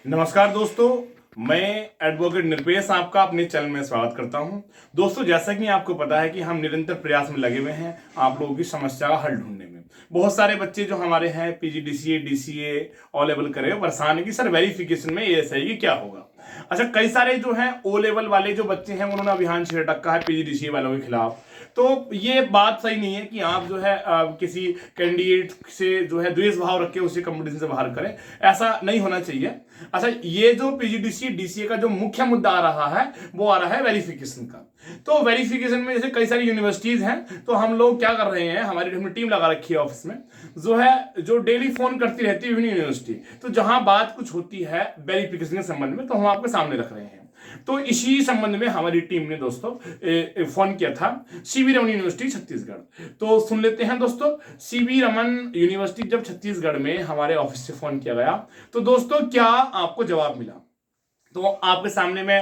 नमस्कार दोस्तों, मैं एडवोकेट निरपेश आपका अपने चैनल में स्वागत करता हूं। दोस्तों, जैसा कि आपको पता है कि हम निरंतर प्रयास में लगे हुए हैं आप लोगों की समस्या का हल ढूंढने में। बहुत सारे बच्चे जो हमारे हैं पीजीडीसीए डीसीए ओ लेवल करे परेशान है कि सर वेरिफिकेशन में ये सही कि क्या होगा। अच्छा, कई सारे जो हैं ओ लेवल वाले जो बच्चे हैं उन्होंने अभियान छेड़ रखा है पीजीडीसीए वालों के खिलाफ। तो ये बात सही नहीं है कि आप जो है किसी कैंडिडेट से जो है द्वेष भाव रख के उसे कंपटीशन से बाहर करें। ऐसा नहीं होना चाहिए। अच्छा, ये जो पीजीडीसीए डीसीए का जो मुख्य मुद्दा आ रहा है वो आ रहा है वेरिफिकेशन का। तो वेरिफिकेशन में जैसे कई सारी यूनिवर्सिटीज हैं, तो हम लोग क्या कर रहे हैं, हमारी हमने टीम लगा रखी है ऑफिस में जो है जो डेली फोन करती रहती है विभिन्न यूनिवर्सिटी। तो जहां बात कुछ होती है वेरिफिकेशन के संबंध में तो हम आपके सामने रख रहे हैं। तो इसी संबंध में हमारी टीम ने दोस्तों फोन किया था सीवी रमन यूनिवर्सिटी छत्तीसगढ़। तो सुन लेते हैं दोस्तों, सीवी रमन यूनिवर्सिटी जब छत्तीसगढ़ में हमारे ऑफिस से फोन किया गया तो दोस्तों क्या आपको जवाब मिला। तो आपके सामने मैं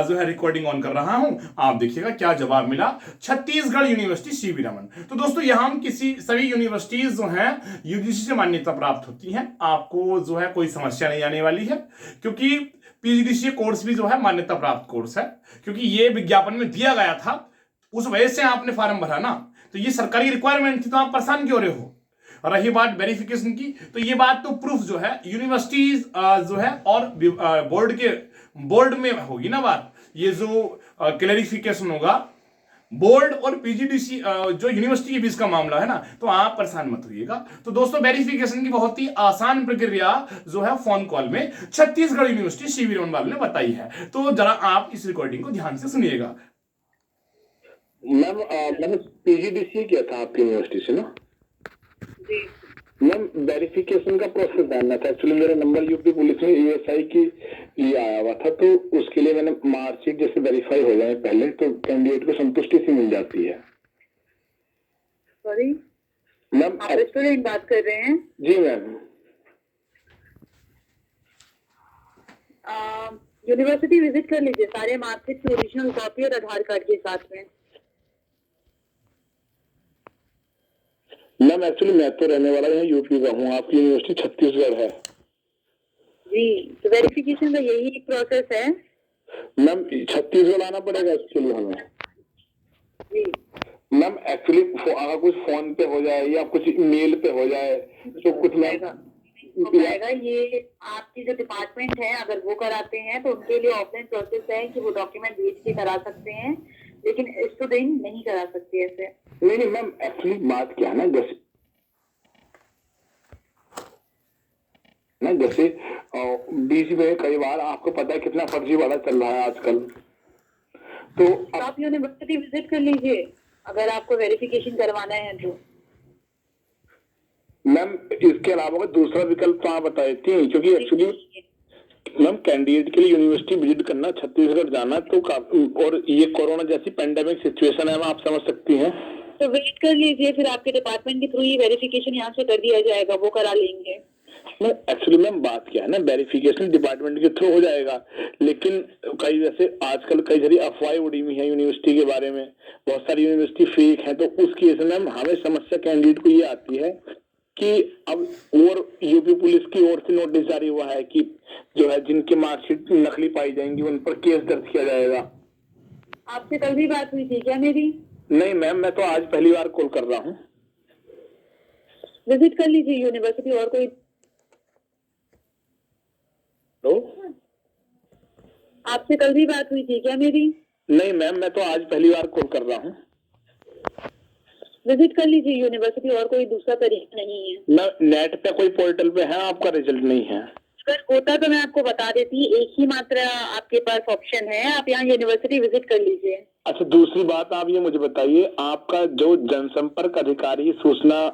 जो है रिकॉर्डिंग ऑन कर रहा हूं, आप देखिएगा क्या जवाब मिला छत्तीसगढ़ यूनिवर्सिटी सीवी रमन। तो दोस्तों यहां हम किसी सभी यूनिवर्सिटीज जो हैं यूजीसी से मान्यता प्राप्त होती हैं, आपको जो है कोई समस्या नहीं आने वाली है क्योंकि पीजीडीसीए कोर्स भी जो है मान्यता प्राप्त कोर्स है। क्योंकि ये विज्ञापन में दिया गया था, उस वजह से आपने फॉर्म भरा ना, तो ये सरकारी रिक्वायरमेंट थी, तो आप परेशान क्यों रहे हो। रही बात वेरिफिकेशन की, तो ये बात तो प्रूफ जो है यूनिवर्सिटीज जो है और बोर्ड में होगी ना बात। ये जो क्लैरिफिकेशन होगा बोर्ड और पीजीडीसी जो यूनिवर्सिटी के बीच का मामला है ना, तो आप परेशान मत होइएगा। तो दोस्तों वेरिफिकेशन की बहुत ही आसान प्रक्रिया जो है फोन कॉल में छत्तीसगढ़ यूनिवर्सिटी सीवी रमन वाले ने बताई है। तो जरा आप इस रिकॉर्डिंग को ध्यान से सुनिएगा। मैम मैंने पीजीडीसी किया था आपकी यूनिवर्सिटी से ना जी। मैम। वेरिफिकेशन का प्रोसेस जानना था। एक्चुअली मेरा नंबर यूपी पुलिस में यूएसआई की लिए आया हुआ था, तो उसके लिए मैंने मार्कशीट जैसे वेरीफाई हो जाए पहले तो कैंडिडेट को संतुष्टि से मिल जाती है। सॉरी मैम आप रेस्टोरेंट बात कर रहे हैं? जी मैम। यूनिवर्सिटी विजिट कर लीजिए, सारे मार्कशीट की ओरिजिनल कॉपी और आधार कार्ड के साथ में। मैम एक्चुअली मैं तो रहने वाला यहाँ यूपी का हूँ, आपकी यूनिवर्सिटी छत्तीसगढ़ है। जी, तो वेरिफिकेशन का यही एक प्रोसेस है। मैम छत्तीसगढ़ आना पड़ेगा इसके लिए हमें? जी मैम एक्चुअली अगर कुछ फोन पे हो जाए या कुछ मेल पे हो जाए तो कुछ मैम हो पाएगा। ये आपकी जो डिपार्टमेंट है अगर वो कराते हैं तो उनके लिए ऑफलाइन प्रोसेस है कि वो डॉक्यूमेंट भेज के करा सकते हैं, लेकिन स्टूडेंट नहीं करा सकते ऐसे। नहीं मैम, एक्चुअली बात क्या है ना, जैसे बीच में कई बार आपको पता है कितना फर्जीवाड़ा चल रहा है आजकल। तो आप यूनिवर्सिटी विजिट कर लीजिए अगर आपको वेरिफिकेशन करवाना है तो। मैम इसके अलावा दूसरा विकल्प तो आप बता देती हैं, क्योंकि एक्चुअली मैम कैंडिडेट के लिए यूनिवर्सिटी विजिट करना, छत्तीसगढ़ जाना तो काफी, और ये कोरोना जैसी पेंडेमिक सिचुएशन है, आप समझ सकती हैं। तो वेट कर लीजिए, फिर आपके डिपार्टमेंट के थ्रू ही वेरिफिकेशन यहाँ से कर दिया जाएगा, वो करा लेंगे। एक्चुअली मैम बात क्या है ना, वेरिफिकेशन डिपार्टमेंट के थ्रू हो जाएगा, लेकिन कई जैसे आजकल कई सारी अफवाहें उड़ी हुई है यूनिवर्सिटी के बारे में, बहुत सारी यूनिवर्सिटी फेक है, तो उस केस में मैम हमें समस्या कैंडिडेट को ये आती है कि अब और यूपी पुलिस की ओर से नोटिस जारी हुआ है कि जो है जिनकी मार्कशीट नकली पाई जाएंगी उन पर केस दर्ज किया जाएगा। आपसे कल भी बात हुई थी क्या मेरी? नहीं मैम, मैं तो आज पहली बार कॉल कर रहा हूँ। विजिट कर लीजिए यूनिवर्सिटी। और कोई आपसे कल भी बात हुई थी क्या मेरी? नहीं मैम, मैं तो आज पहली बार कॉल कर रहा हूँ। विजिट कर लीजिए यूनिवर्सिटी, और कोई दूसरा तरीका नहीं है। मैं नेट पे कोई पोर्टल पे है, आपका रिजल्ट नहीं है? अगर होता तो मैं आपको बता देती, एक ही मात्र आपके पास ऑप्शन है, आप यहाँ यूनिवर्सिटी विजिट कर लीजिए। अच्छा, दूसरी बात आप ये मुझे बताइए, आपका जो जनसंपर्क अधिकारी सूचना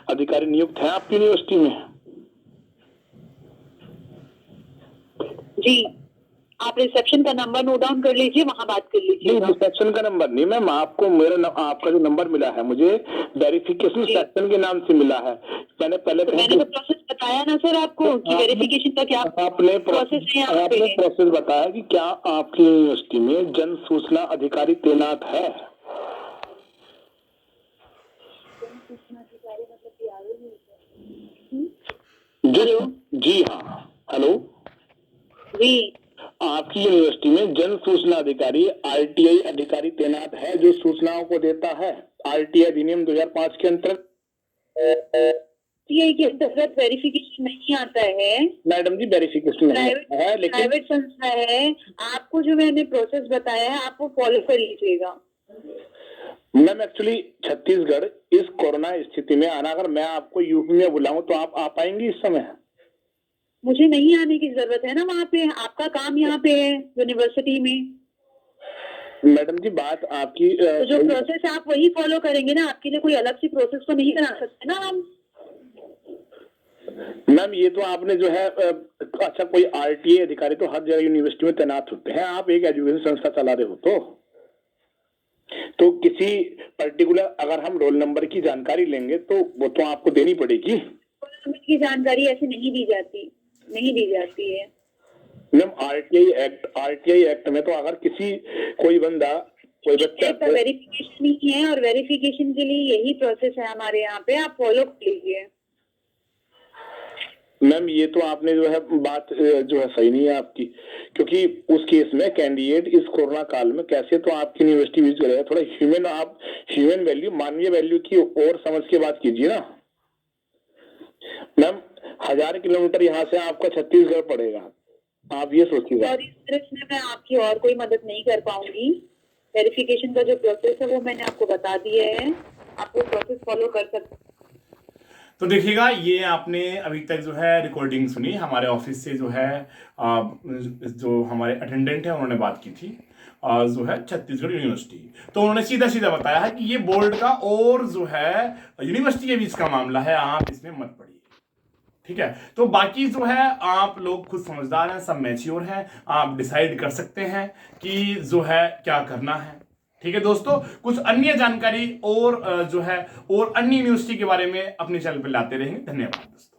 अधिकारी नियुक्त है आपकी यूनिवर्सिटी में? जी, आप रिसेप्शन का नंबर नोट डाउन कर लीजिए, वहाँ बात कर लीजिए। नहीं, रिसेप्शन का नंबर नहीं मैम, आपको आपका जो नंबर मिला है मुझे वेरिफिकेशन सेक्शन के नाम से मिला है। मैंने तो प्रोसेस बताया ना सर आपको कि वेरिफिकेशन का क्या आपने प्रोसेस है। आपने प्रोसेस बताया कि क्या आपकी यूनिवर्सिटी में जन सूचना अधिकारी तैनात है? जी हाँ, हेलो। जी। आपकी यूनिवर्सिटी में जन सूचना अधिकारी आरटीआई अधिकारी तैनात है जो सूचनाओं को देता है आरटीआई अधिनियम 2005 के अंतर्गत। आरटीआई के अंतर्गत वेरिफिकेशन नहीं आता है मैडम जी, वेरिफिकेशन नहीं है, लेकिन प्राइवेट संस्था है। आपको जो मैंने प्रोसेस बताया है आप वो फॉलो कर लीजिएगा। मैम एक्चुअली छत्तीसगढ़ इस कोरोना स्थिति में आना, अगर मैं आपको यूपी में बुलाऊं तो आप आ पाएंगी इस समय? मुझे नहीं आने की जरूरत है ना वहाँ पे, आपका काम यहाँ पे है यूनिवर्सिटी में। मैडम जी बात आपकी तो जो प्रोसेस है आप वही फॉलो करेंगे ना, आपके लिए कोई अलग सी प्रोसेस तो नहीं बना सकते ना हम। मैम ये तो आपने जो है अच्छा कोई आरटीआई अधिकारी तो हर जगह यूनिवर्सिटी में तैनात होते हैं, आप एक एजुकेशन संस्था चला रहे हो तो किसी पर्टिकुलर अगर हम रोल नंबर की जानकारी लेंगे तो वो तो आपको देनी पड़ेगी। रोल नंबर की जानकारी ऐसे नहीं दी जाती है। मैम आरटीआई एक्ट में तो अगर कोई बंदा कोई बच्चा तो वेरिफिकेशन ही है और वेरिफिकेशन के लिए यही प्रोसेस है हमारे यहाँ पे, आप फॉलो कर लीजिए। मैम ये तो आपने जो है बात जो है सही नहीं है आपकी, क्योंकि उस केस में कैंडिडेट इस कोरोना काल में कैसे तो आपकी यूनिवर्सिटी विजिट करेगा। थोड़ा ह्यूमन वैल्यू मानवीय वैल्यू की और समझ के बात कीजिए ना। मैम 1000 किलोमीटर यहाँ से आपका छत्तीसगढ़ पड़ेगा, आप ये सोचिएगा। और इसमें मैं आपकी और कोई मदद नहीं कर पाऊंगी। वेरिफिकेशन का जो प्रोसेस है वो मैंने आपको बता दिया है, आप वो प्रोसेस फॉलो कर सकते हैं। तो देखिएगा, ये आपने अभी तक जो है रिकॉर्डिंग सुनी, हमारे ऑफिस से जो है जो हमारे अटेंडेंट है उन्होंने बात की थी जो है छत्तीसगढ़ यूनिवर्सिटी। तो उन्होंने सीधा सीधा बताया है कि ये बोर्ड का और जो है यूनिवर्सिटी के बीच का मामला है, आप इसमें मत पड़िए। ठीक है, तो बाकी जो है आप लोग खुद समझदार हैं, सब मैच्योर हैं, आप डिसाइड कर सकते हैं कि जो है क्या करना है। ठीक है दोस्तों, कुछ अन्य जानकारी और जो है और अन्य यूनिवर्सिटी के बारे में अपने चैनल पर लाते रहेंगे। धन्यवाद दोस्तों।